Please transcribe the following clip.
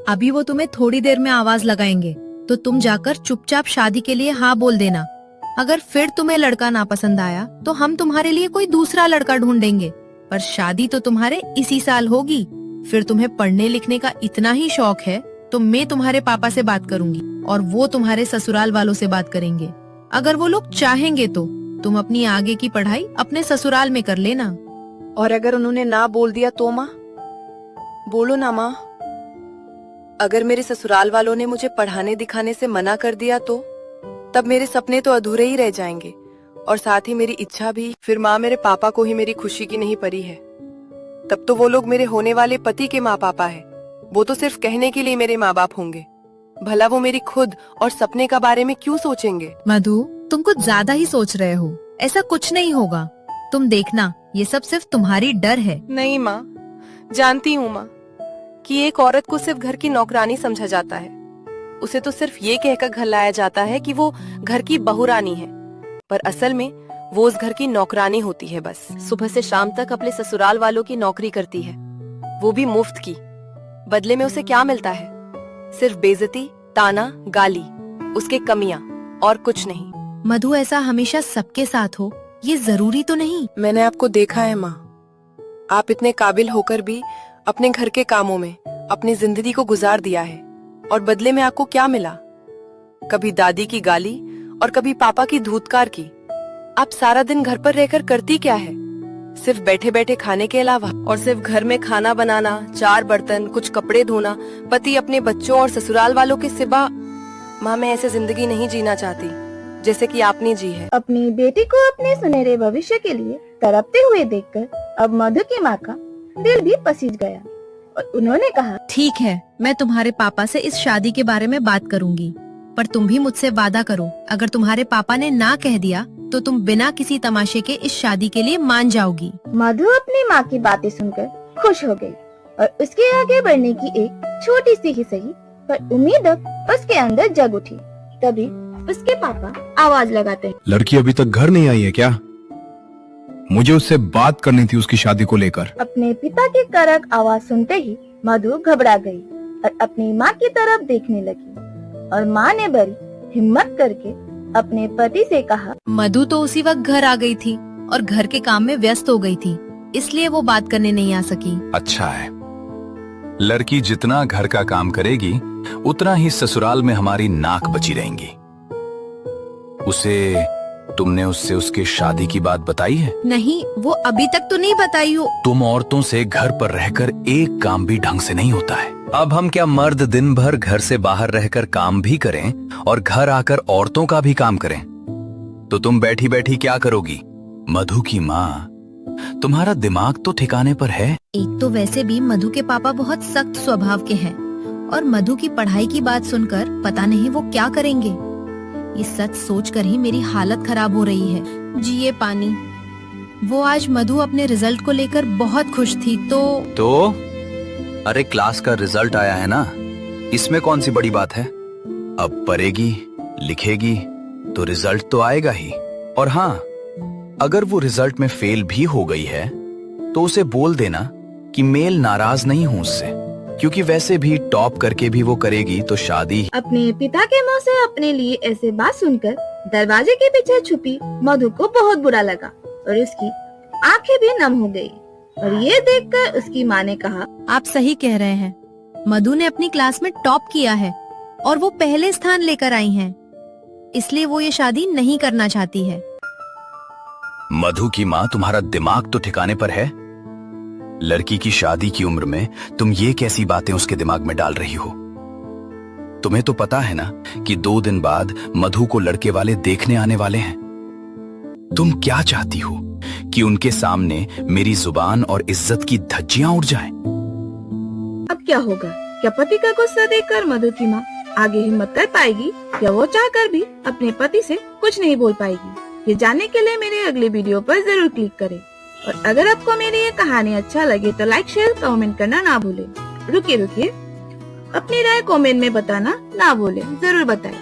अभी वो तुम्हें थोड़ी देर में आवाज लगाएंगे, तो तुम जाकर चुपचाप शादी के लिए हाँ बोल देना। अगर फिर तुम्हें लड़का ना पसंद आया तो हम तुम्हारे लिए कोई दूसरा लड़का ढूंढेंगे, पर शादी तो तुम्हारे इसी साल होगी। फिर तुम्हें पढ़ने लिखने का इतना ही शौक है तो मैं तुम्हारे पापा से बात करूंगी और वो तुम्हारे ससुराल वालों से बात करेंगे। अगर वो लोग चाहेंगे तो तुम अपनी आगे की पढ़ाई अपने ससुराल में कर लेना। और अगर उन्होंने ना बोल दिया तो माँ? बोलो ना माँ। अगर मेरे ससुराल वालों ने मुझे पढ़ाने दिखाने से मना कर दिया तो तब मेरे सपने तो अधूरे ही रह जाएंगे और साथ ही मेरी इच्छा भी। फिर माँ, मेरे पापा को ही मेरी खुशी की नहीं पड़ी है। तब तो वो लोग मेरे होने वाले पति के माँ पापा है। वो तो सिर्फ कहने के लिए मेरे माँ बाप होंगे। भला वो मेरी खुद और सपने का बारे में क्यों सोचेंगे? मधु, तुम कुछ ज्यादा ही सोच रहे हो। ऐसा कुछ नहीं होगा, तुम देखना, ये सब सिर्फ तुम्हारी डर है। नहीं माँ, जानती हूँ माँ कि एक औरत को सिर्फ घर की नौकरानी समझा जाता है। उसे तो सिर्फ ये कहकर घर लाया जाता है कि वो घर की बहुरानी है, पर असल में वो उस घर की नौकरानी होती है। बस सुबह से शाम तक अपने ससुराल वालों की नौकरी करती है, वो भी मुफ्त की। बदले में उसे क्या मिलता है? सिर्फ बेइज्जती, ताना, गाली, उसके कमियां और कुछ नहीं। मधु, ऐसा हमेशा सबके साथ हो ये जरूरी तो नहीं। मैंने आपको देखा है माँ, आप इतने काबिल होकर भी अपने घर के कामों में अपनी जिंदगी को गुजार दिया है, और बदले में आपको क्या मिला? कभी दादी की गाली और कभी पापा की धूतकार की। आप सारा दिन घर पर रहकर करती क्या है? सिर्फ बैठे बैठे खाने के अलावा। और सिर्फ घर में खाना बनाना, 4 बर्तन, कुछ कपड़े धोना, पति, अपने बच्चों और ससुराल वालों के सिवा। माँ, मैं ऐसे जिंदगी नहीं जीना चाहती जैसे कि आपने जी है। अपनी बेटी को अपने सुनहरे भविष्य के लिए तड़पते हुए देखकर अब मधु की माँ का दिल भी पसीज गया और उन्होंने कहा, ठीक है, मैं तुम्हारे पापा से इस शादी के बारे में बात करूंगी, पर तुम भी मुझसे वादा करो, अगर तुम्हारे पापा ने ना कह दिया तो तुम बिना किसी तमाशे के इस शादी के लिए मान जाओगी। मधु अपनी माँ की बातें सुनकर खुश हो गई और उसके आगे बढ़ने की एक छोटी सी ही सही पर उम्मीद अब उसके अंदर जग उठी। तभी उसके पापा आवाज लगाते हैं, लड़की अभी तक घर नहीं आई है क्या? मुझे उससे बात करनी थी उसकी शादी को लेकर। अपने पिता की कड़क आवाज सुनते ही मधु घबरा गई और अपनी माँ की तरफ देखने लगी और माँ ने बड़ी हिम्मत करके अपने पति से कहा। मधु तो उसी वक्त घर आ गई थी और घर के काम में व्यस्त हो गई थी, इसलिए वो बात करने नहीं आ सकी। अच्छा है, लड़की जितना घर का काम करेगी उतना ही ससुराल में हमारी नाक बची रहेंगी। तुमने उससे उसके शादी की बात बताई है? नहीं, वो अभी तक तो नहीं बताई हो। तुम औरतों से घर पर रहकर एक काम भी ढंग से नहीं होता है। अब हम क्या मर्द दिन भर घर से बाहर रहकर काम भी करें और घर आकर औरतों का भी काम करें? तो तुम बैठी बैठी क्या करोगी? मधु की माँ, तुम्हारा दिमाग तो ठिकाने पर है? एक तो वैसे भी मधु के पापा बहुत सख्त स्वभाव के हैं और मधु की पढ़ाई की बात सुनकर पता नहीं वो क्या करेंगे। ये सच सोचकर ही मेरी हालत खराब हो रही है। जी ये पानी। वो आज मधु अपने रिजल्ट को लेकर बहुत खुश थी तो अरे क्लास का रिजल्ट आया है ना, इसमें कौन सी बड़ी बात है? अब पढ़ेगी लिखेगी तो रिजल्ट तो आएगा ही। और हाँ, अगर वो रिजल्ट में फेल भी हो गई है तो उसे बोल देना कि मेल नाराज नहीं हूँ उससे, क्योंकि वैसे भी टॉप करके भी वो करेगी तो शादी। अपने पिता के मुंह से अपने लिए ऐसे बात सुनकर दरवाजे के पीछे छुपी मधु को बहुत बुरा लगा और उसकी आंखें भी नम हो गई। और ये देखकर उसकी माँ ने कहा, आप सही कह रहे हैं, मधु ने अपनी क्लास में टॉप किया है और वो पहले स्थान लेकर आई हैं, इसलिए वो ये शादी नहीं करना चाहती है। मधु की माँ, तुम्हारा दिमाग तो ठिकाने पर है? लड़की की शादी की उम्र में तुम ये कैसी बातें उसके दिमाग में डाल रही हो? तुम्हें तो पता है ना कि 2 दिन बाद मधु को लड़के वाले देखने आने वाले हैं। तुम क्या चाहती हो कि उनके सामने मेरी जुबान और इज्जत की धज्जियां उड़ जाएं? अब क्या होगा? क्या पति का गुस्सा देखकर मधु की माँ आगे हिम्मत कर पाएगी या वो चाहकर भी अपने पति से कुछ नहीं बोल पाएगी? ये जानने के लिए मेरे अगले वीडियो पर जरूर क्लिक करें। और अगर आपको मेरी ये कहानी अच्छा लगे तो लाइक, शेयर, कमेंट करना ना भूलें। रुकिए, अपनी राय कमेंट में बताना ना भूलें, जरूर बताएं।